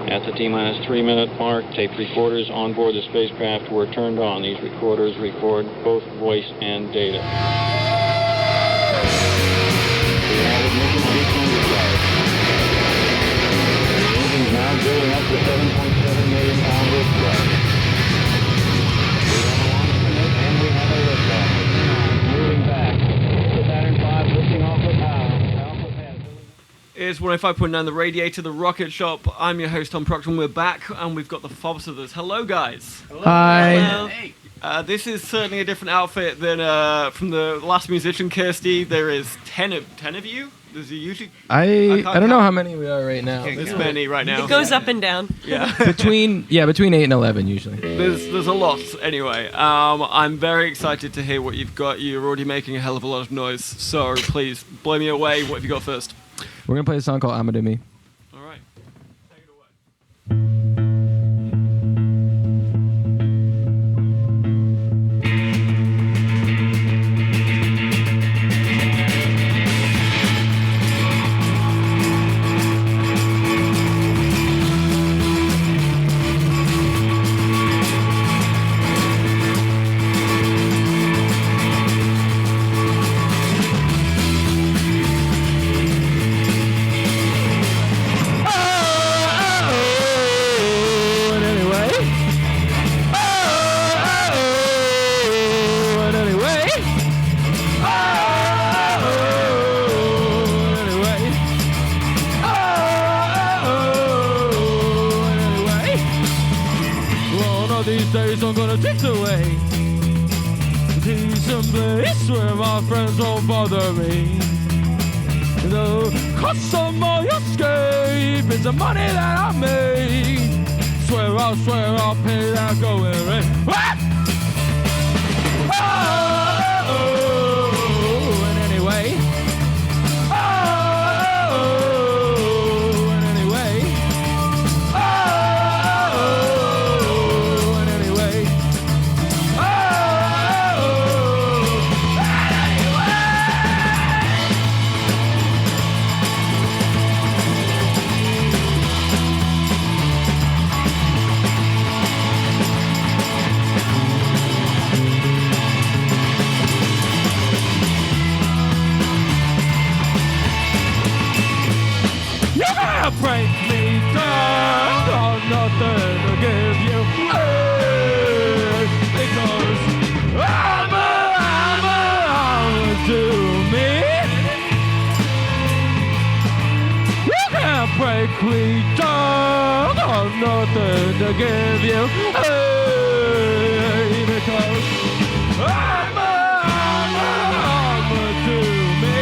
At the T-minus 3-minute mark, tape recorders on board the spacecraft were turned on. These recorders record both voice and data. We have ignition on the engine's now building up to 7.7 million pounds of thrust. We have a launch commit and we have a liftoff. Moving back. The Saturn V lifting off the power. It's 105.9 The Radiator, the Rocket Shop. I'm your host, Tom Proctor, and we're back, and we've got the Fobs with us. Hello, guys. Hello. Hi. Hey. This is certainly a different outfit than from the last musician, Kirsty. There is 10 of you. There's usually I don't know how many we are right now. There's many right now. It goes up and down. Yeah. between 8 and 11 usually. There's a lot anyway. I'm very excited to hear what you've got. You're already making a hell of a lot of noise, so please blow me away. What have you got first? We're gonna play a song called "I'ma Me." All right. Take it away. These days I'm gonna drift away to some place where my friends won't bother me. The cost of my escape is the money that I made. Swear I'll pay that going rate. Oh, and anyway. Break me down, got nothing to give you, because I'm to me. You can't break me down, got nothing to give you, because I'm to me.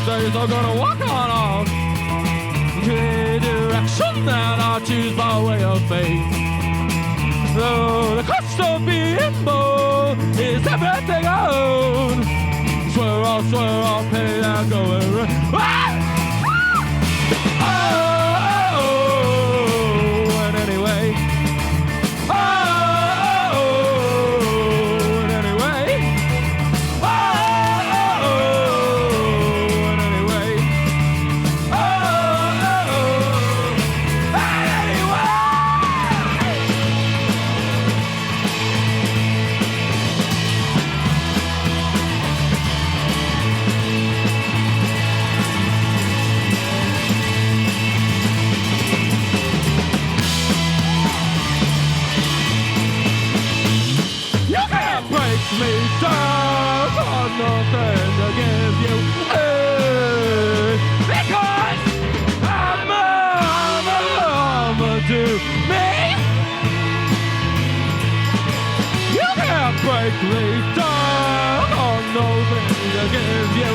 Days I'm gonna walk on to a direction that I choose by way of faith. So the cost of being born is everything I own. Swear I'll pay that going rate. Oh, and anyway. Me down, got nothing to give you, because I'm to me. You can't break me down, got nothing to give you,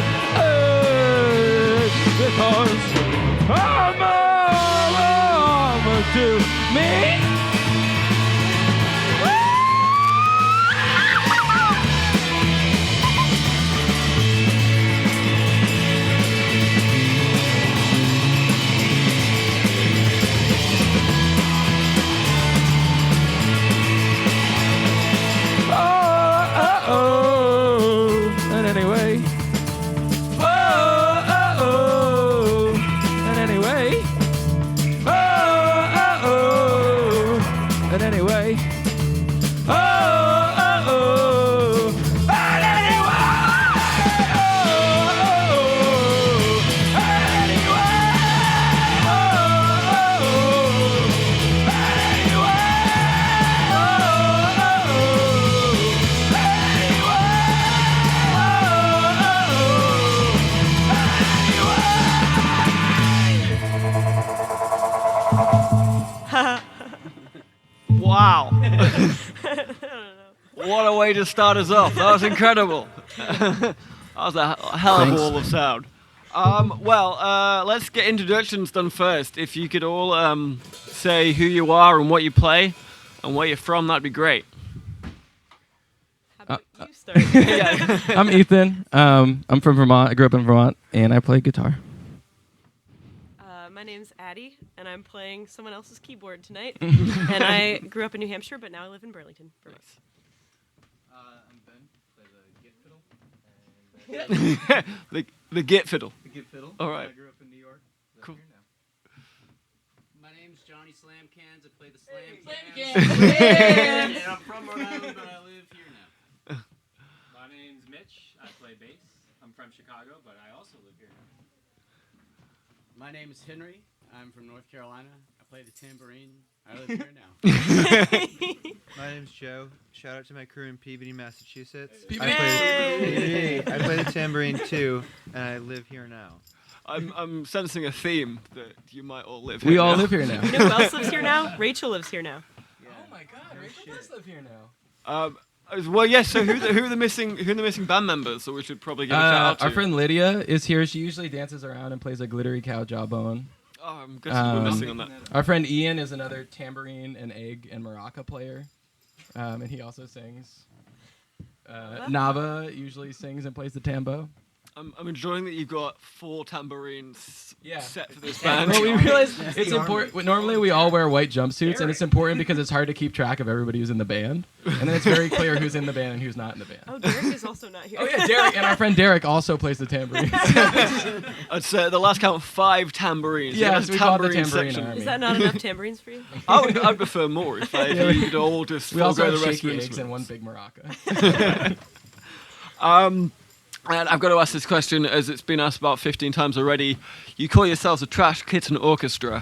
because I'm to me. What a way to start us off. That was incredible. That was a hell of a wall of sound. Let's get introductions done first. If you could all say who you are and what you play and where you're from, that'd be great. How about you start? Yeah. I'm Ethan. I'm from Vermont. I grew up in Vermont, and I play guitar. My name's Addie, and I'm playing someone else's keyboard tonight. And I grew up in New Hampshire, but now I live in Burlington, Vermont. I'm Ben. Play the git fiddle. The git fiddle. The git fiddle. All right. I grew up in New York. Cool. My name's Johnny Slamcans. I play the Slam Cans. And I'm from Rhode Island, but I live here now. My name's Mitch. I play bass. I'm from Chicago, but I also live here now. My name is Henry. I'm from North Carolina. I play the tambourine. I live here now. My name's Joe. Shout out to my crew in Peabody, Massachusetts. Peabody. I play the tambourine too, and I live here now. I'm sensing a theme that you might all live. We here all now. live here now. You know who else lives here now? Rachel lives here now. Oh my God, Rachel does live here now. Well, yes. So who are the missing band members? So we should probably give a shout out to. Our friend Lydia is here. She usually dances around and plays a glittery cow jawbone. Oh, I'm guessing we're missing on that. Our friend Ian is another tambourine and egg and maraca player, and he also sings. Nava usually sings and plays the tambo. I'm enjoying that you've got 4 tambourines Yeah. set for this band. Well, we realize it's important. Normally, we all wear white jumpsuits, and it's important because it's hard to keep track of everybody who's in the band, and then it's very clear who's in the band and who's not in the band. Oh, Derek is also not here. Oh yeah, Derek and our friend Derek also plays the tambourine. I'd say at the last count 5 tambourines. Yeah, There's so we call it the tambourine tambourine section. army. Is that not enough tambourines for you? I'd prefer more if you could all just We also forego have the rest of shaky the eggs and one instruments. big maraca. And I've got to ask this question as it's been asked about 15 times already. You call yourselves a Trash Kitten Orchestra.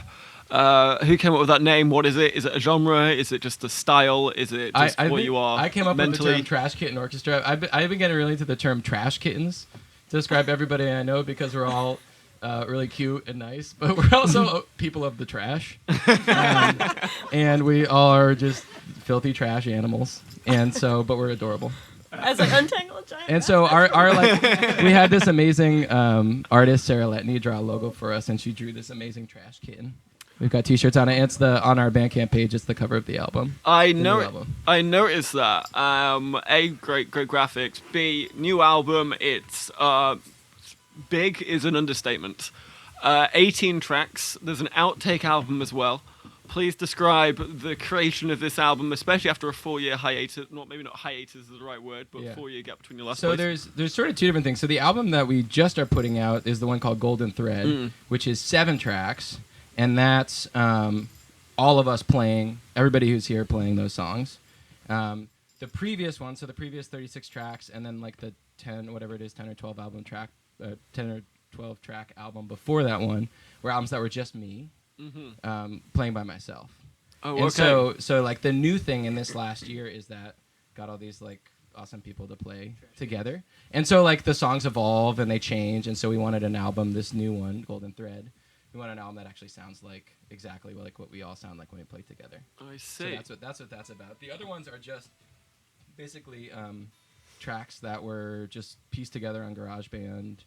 Who came up with that name? What is it? Is it a genre? Is it just a style? Is it just I what think you are I came up mentally? with the term Trash Kitten Orchestra. I've been getting really into the term Trash Kittens to describe everybody I know because we're all really cute and nice, but we're also people of the trash. And we all are just filthy trash animals. And so, but we're adorable. As like untangle a giant. And so our like we had this amazing artist Sarah Letney draw a logo for us, and she drew this amazing trash kitten. We've got T-shirts on it. And it's on our Bandcamp page. It's the cover of the album. I new know. album. I noticed that. A, great graphics. B, new album. It's big is an understatement. 18 tracks. There's an outtake album as well. Please describe the creation of this album, especially after a 4-year hiatus. Maybe not hiatus is the right word, but Yeah. 4-year gap between your last. So place. there's sort of 2 different things. So the album that we just are putting out is the one called Golden Thread, which is 7 tracks, and that's all of us playing, everybody who's here playing those songs. The previous one, so the previous 36 tracks, and then like the 10 or 12 album track, 10 or 12 track album before that one, were albums that were just me. Playing by myself. Oh, and okay. so like the new thing in this last year is that got all these like awesome people to play together. And so like the songs evolve and they change, and so we wanted an album, this new one, Golden Thread. We want an album that actually sounds like exactly like what we all sound like when we play together. I see. So that's what that's about. The other ones are just basically tracks that were just pieced together on GarageBand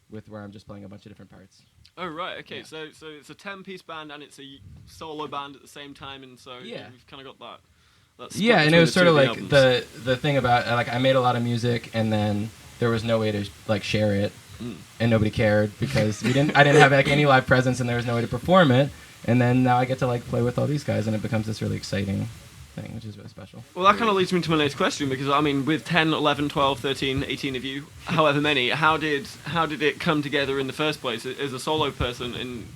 with where I'm just playing a bunch of different parts. Oh right, okay. Yeah. So it's a 10-piece band and it's a solo band at the same time, and so Yeah. we've kind of got that. split Yeah, and it between was the sort two of like albums. the thing about like I made a lot of music and then there was no way to like share it, and nobody cared because I didn't have like any live presence and there was no way to perform it, and then now I get to like play with all these guys and it becomes this really exciting thing, which is really special. Well, that kind of leads me to my next question, because I mean, with 10, 11, 12, 13, 18 of you, however many, how did it come together in the first place? As a solo person and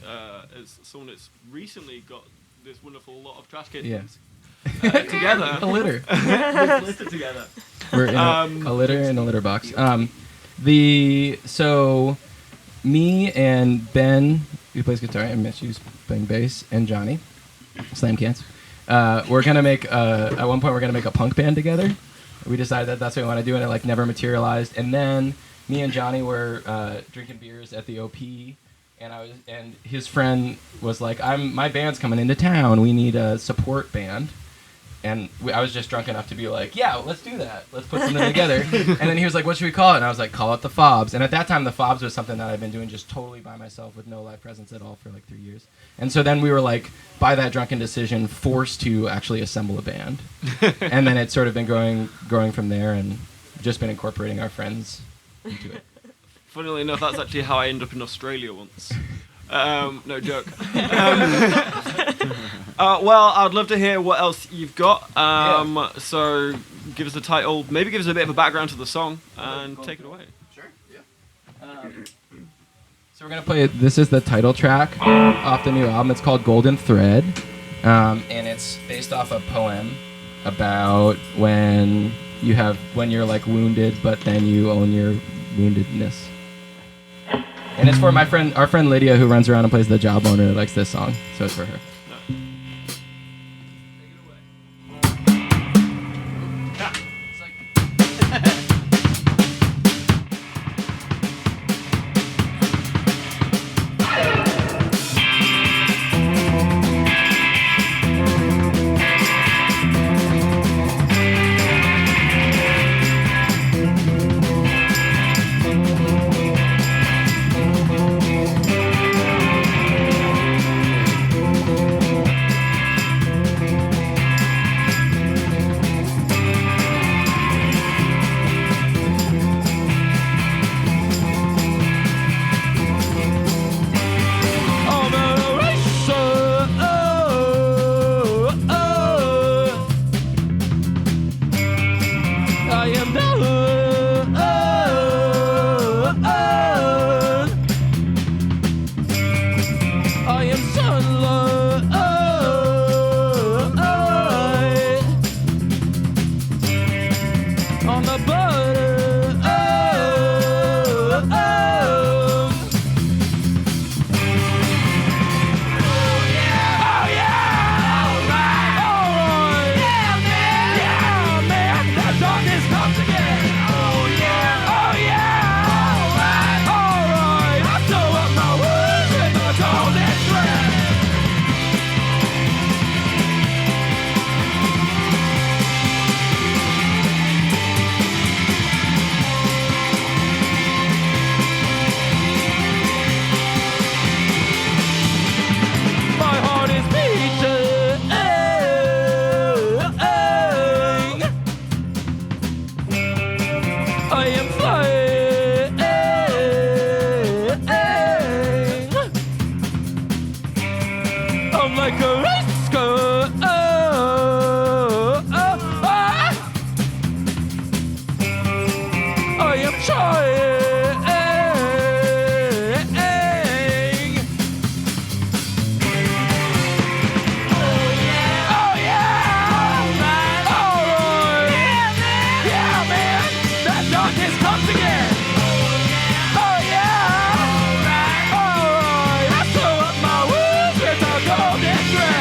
as someone that's recently got this wonderful lot of trash kittens together, A litter. listed together. We're in a litter in a litter box. So me and Ben, who plays guitar, and Mitch, who's playing bass, and Johnny, Slam Cans. We're gonna make at one point we're gonna make a punk band together. We decided that that's what we want to do, and it like never materialized. And then me and Johnny were drinking beers at the OP, and his friend was like, my band's coming into town. We need a support band. I was just drunk enough to be like, yeah, let's do that. Let's put something together. And then he was like, what should we call it? And I was like, call it the Fobs. And at that time, the Fobs was something that I'd been doing just totally by myself with no live presence at all for like 3 years. And so then we were like, by that drunken decision, forced to actually assemble a band. And then it's sort of been growing from there, and just been incorporating our friends into it. Funnily enough, that's actually how I ended up in Australia once. No joke. Well, I'd love to hear what else you've got. So give us a title, maybe give us a bit of a background to the song, and take it away. Sure, yeah. So we're going to play, this is the title track off the new album. It's called Golden Thread, and it's based off a poem about when you're like wounded, but then you own your woundedness. And it's for our friend Lydia, who runs around and plays the jawbone, and likes this song, so it's for her. Golden thread.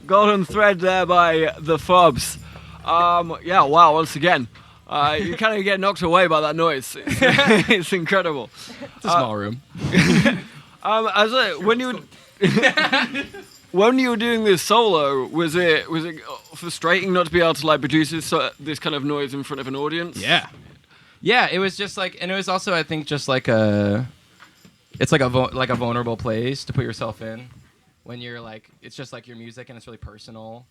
Golden Thread there by the Fobs. Yeah, wow, once again. You kind of get knocked away by that noise. It's incredible. It's a small room. When you were doing this solo, was it frustrating not to be able to like produce this kind of noise in front of an audience? Yeah, it was just like, and it was also, I think, just like it's like a vulnerable place to put yourself in when you're like, it's just like your music and it's really personal,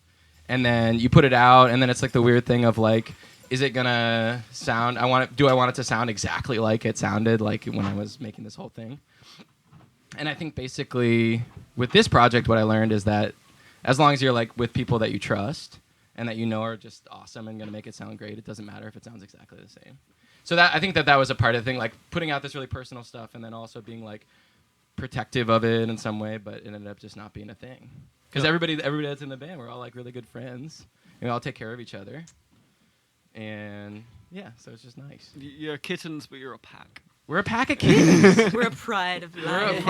and then you put it out, and then it's like the weird thing of like, is it gonna sound? Do I want it to sound exactly like it sounded like when I was making this whole thing? And I think basically with this project, what I learned is that as long as you're like with people that you trust and that you know are just awesome and gonna make it sound great, it doesn't matter if it sounds exactly the same. So that I think that was a part of the thing, like putting out this really personal stuff and then also being like protective of it in some way, but it ended up just not being a thing. Because everybody that's in the band, we're all like really good friends. And we all take care of each other. And yeah, so it's just nice. You're kittens, but you're a pack. We're a pack of kittens. We're a pride of life.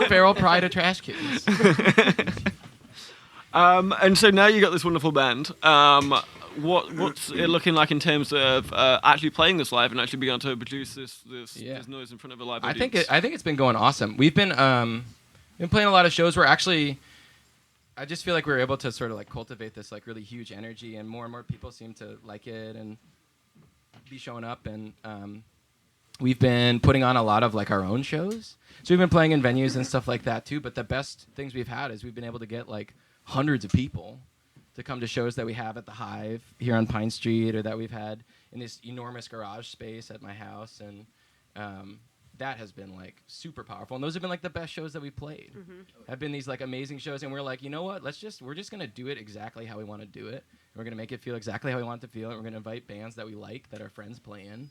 Feral pride of trash kittens. And so now you got this wonderful band. What's it looking like in terms of actually playing this live and actually being able to produce this noise in front of a live audience? I think it's been going awesome. We've been playing a lot of shows. I just feel like we're able to sort of like cultivate this like really huge energy, and more people seem to like it and be showing up. And we've been putting on a lot of like our own shows. So we've been playing in venues and stuff like that too. But the best things we've had is we've been able to get like hundreds of people to come to shows that we have at the Hive here on Pine Street, or that we've had in this enormous garage space at my house. And that has been like super powerful. And those have been like the best shows that we played. Have been these like amazing shows. And we're like, you know what? We're just going to do it exactly how we want to do it. And we're going to make it feel exactly how we want it to feel. And we're going to invite bands that we like, that our friends play in.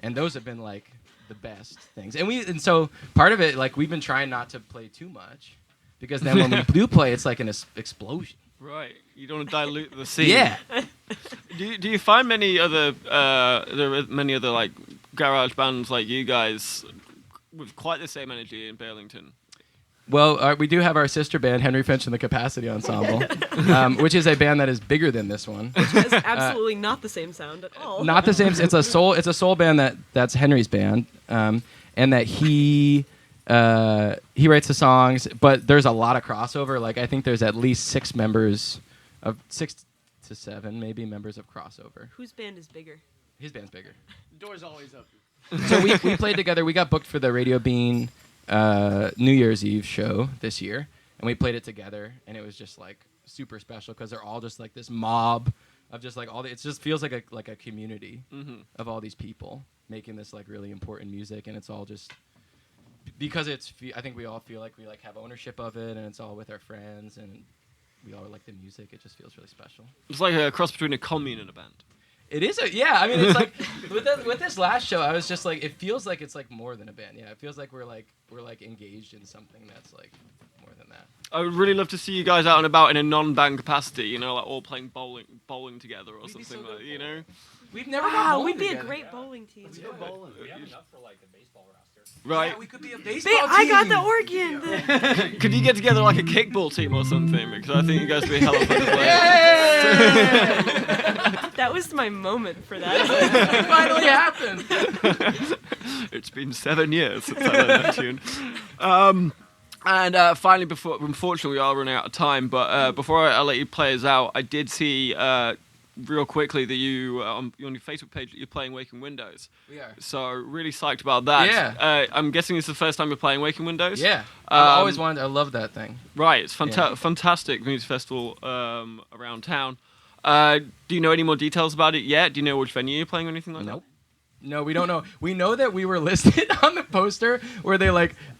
And those have been like the best things. And so part of it, like we've been trying not to play too much, because then when we do play, it's like an explosion. Right. You don't want to dilute the scene. Yeah. Do you find many other like garage bands like you guys with quite the same energy in Burlington? Well, we do have our sister band, Henry Finch and the Capacity Ensemble, which is a band that is bigger than this one. Which has absolutely not the same sound at all. Not the same. It's a soul band that's Henry's band, and that he writes the songs. But there's a lot of crossover. Like I think there's at least 6 to 7 maybe members of crossover. Whose band is bigger? His band's bigger. The door's always up. So we played together. We got booked for the Radio Bean New Year's Eve show this year, and we played it together, and it was just like super special because they're all just like this mob of just like it just feels like a community of all these people making this like really important music, and it's all just because I think we all feel like we like have ownership of it, and it's all with our friends, and we all like the music. It just feels really special. It's like a cross between a commune and a band. It is I mean, it's like with this last show, I was just like, it feels like it's like more than a band. Yeah, it feels like we're engaged in something that's like more than that. I would really love to see you guys out and about in a non-band capacity. You know, like all playing bowling together or something like that. You know. We've never gone bowling we'd be together. a great bowling team. We have enough for like a baseball roster. Right. Yeah, we could be a baseball team. I got the organ. Could you get together like a kickball team or something? Because I think you guys would be hell of fun to play. That was my moment for that. It finally happened. It's been 7 years since I learned that tune. And finally, unfortunately, we are running out of time, but before I let you play us out, I did see real quickly that you, on your Facebook page, that you're playing Waking Windows. We are. So really psyched about that. Yeah. I'm guessing it's the first time you're playing Waking Windows? Yeah. I've always wanted. I love that thing. Right. It's fantastic music festival around town. Do you know any more details about it yet? Do you know which venue you're playing or anything like that? Nope. No, we don't know. We know that we were listed on the poster where they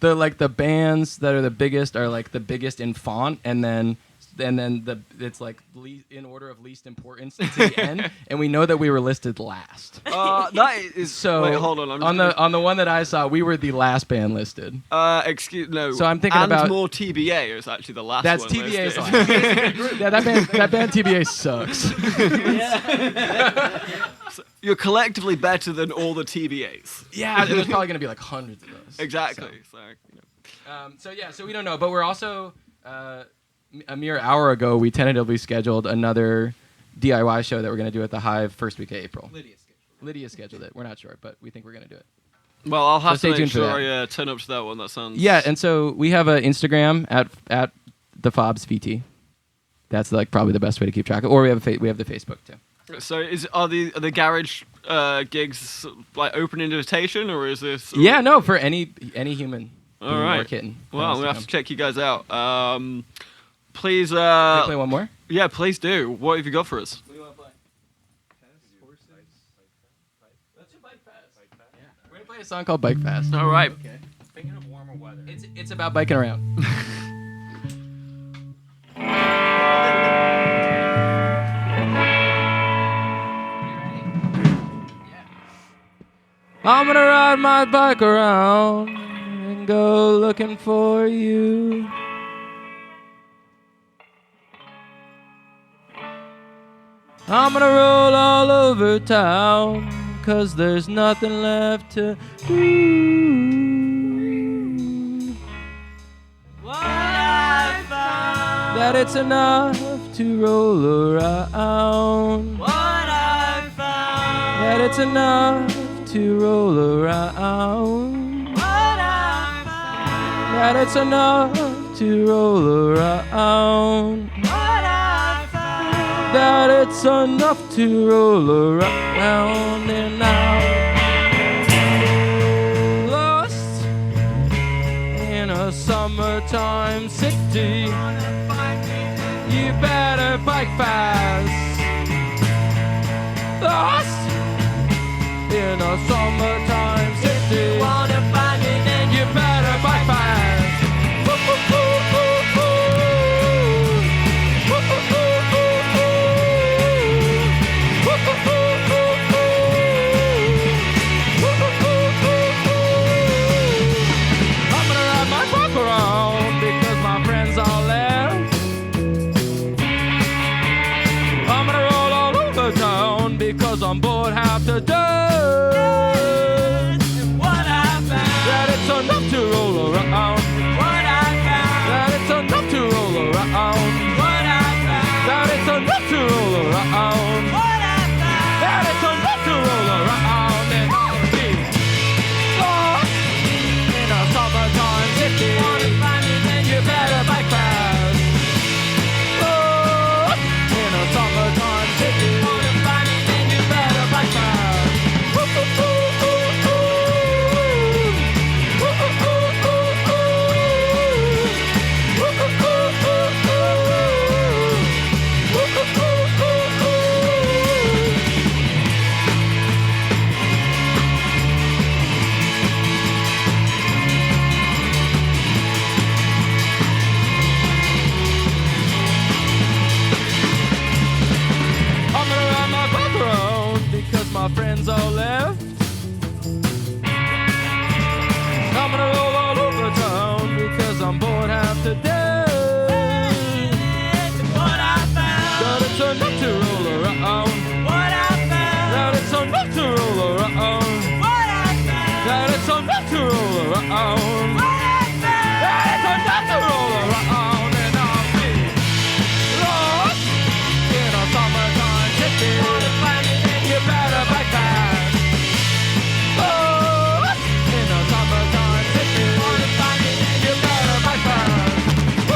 the bands that are the biggest are like the biggest in font, and then it's like in order of least importance to the end, and we know that we were listed last. That is So wait, hold on. On the one that I saw, we were the last band listed. No. So I'm thinking and about more TBA is actually the last That's one. TBA's listed. last. Yeah, that band TBA sucks. So you're collectively better than all the TBAs. Yeah, there's probably gonna be like hundreds of those. Exactly. So, you know. So we don't know, but we're also a mere hour ago we tentatively scheduled another DIY show that we're going to do at the Hive first week of April. Lydia scheduled it. We're not sure, but we think we're going to do it. Well, I'll have stay to make tuned for sure that. I turn up to that one. That sounds... Yeah, and so we have an Instagram at the Fobs VT. That's like probably the best way to keep track of. Or we have the Facebook too. So are the garage gigs like open invitation, or is this? Yeah, no, for any human. All human right. Or kitten. Well, I'm gonna have to check you guys out. Please. Can we play one more? Yeah, please do. What have you got for us? What do you want to play? Let's do Bike Fast. Yeah. We're gonna play a song called Bike Fast. All right. Okay. Thinking of warmer weather. It's about biking around. I'm gonna ride my bike around and go looking for you. I'm gonna roll all over town, 'cause there's nothing left to do. What I found. That it's enough to roll around. What I found. That it's enough to roll around. What I found. That it's enough to roll around. What I found. That it's enough to roll around and out. Lost in a summertime city. You better bike fast. Lost in a summertime city. Wanna find me, then You better bike fast. I'm gonna ride my bike around because my friends all left. I'm gonna roll all over town because I'm bored half to death. what I found. That it's enough to roll around. What I found. That it's enough to roll around. What I found. That it's enough to roll around. What I found. That it's enough to roll around. And I'll be lost in a summertime city. Wanna find me, then You better bike fast. Lost in a summertime city. wanna find me, then You better bike fast. I'm gonna ride my bike around because my friends all left. I'm gonna roll all over town because I'm bored half to death. what I found. That it's enough to roll around. What I found. That it's enough to roll around. What I found. That it's enough to roll around. What I found. That it's enough to roll around. And I'll be lost in a summertime city. Wanna find me, then You better bike fast. Lost in a summertime city. wanna find me, then You better bike fast.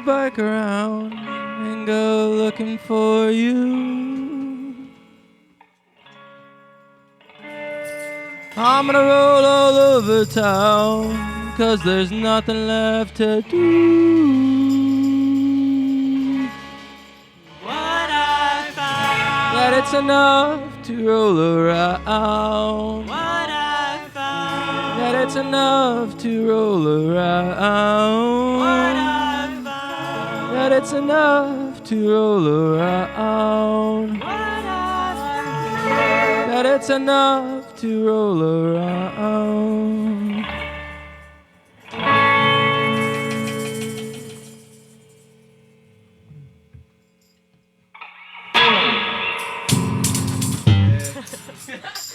bike around and go looking for you. I'm gonna roll all over town, 'cause there's nothing left to do. What I found. That it's enough to roll around. What I found. That it's enough to roll around. What I found. That it's enough to roll around. What I found. That it's enough to roll around.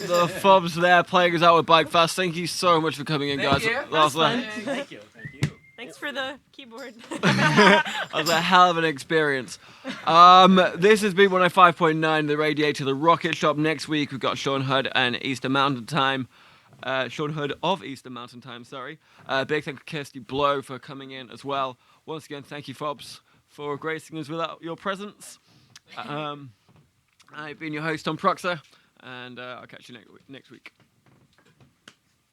The Fobs there playing us out with Bike Fast. Thank you so much for coming in, guys. you. That was, Fun. Thank you. Thank you. Thanks for the keyboard. that was a hell of an experience. This has been 105.9 The Radiator, The Rocket Shop. Next week, we've got Sean Hood and Easter Mountain Time. Sean Hood of Easter Mountain Time, sorry. Big thank you to Kirsty Blow for coming in as well. Once again, thank you, Fobs, for gracing us with your presence. I've been your host, Tom Proxer, and I'll catch you next week.